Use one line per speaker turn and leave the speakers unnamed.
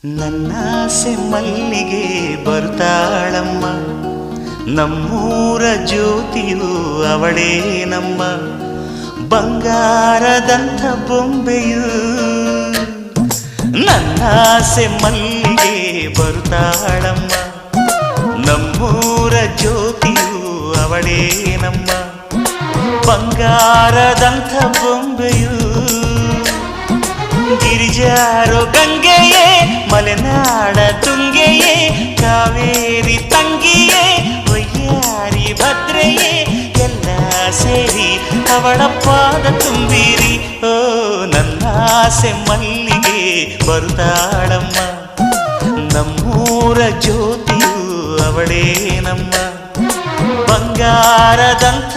ನನ್ನಾಸೆ ಮಲ್ಲಿಗೆ ಬರ್ತಾಳಮ್ಮ, ನಮ್ಮೂರ ಜ್ಯೋತಿಯು ಅವಳೇ ನಮ್ಮ, ಬಂಗಾರದಂಥ ಬೊಂಬೆಯು. ನನ್ನಾಸೆ ಮಲ್ಲಿಗೆ ಬರ್ತಾಳಮ್ಮ, ನಮ್ಮೂರ ಜ್ಯೋತಿಯು ಅವಳೇ ನಮ್ಮ, ಬಂಗಾರದಂಥ ಬೊಂಬೆಯು. ಗಿರಿಜಾರೋ ಗಂಗೆಯೇ, ಮಲೆನಾಡ ತುಂಗೆಯೇ, ಕಾವೇರಿ ತಂಗಿಯೇ, ವಯ್ಯಾರಿ ಭದ್ರೆಯೇ, ಎಲ್ಲ ಸೇರಿ ಅವಳ ಪಾದ ತುಂಬಿರಿ. ಓ ನನ್ನಾಸೆ ಮಲ್ಲಿಗೆ ಬರುತ್ತಾಳಮ್ಮ, ನಮ್ಮೂರ ಜ್ಯೋತಿಯು ಅವಳೇ ನಮ್ಮ, ಬಂಗಾರದಂಥ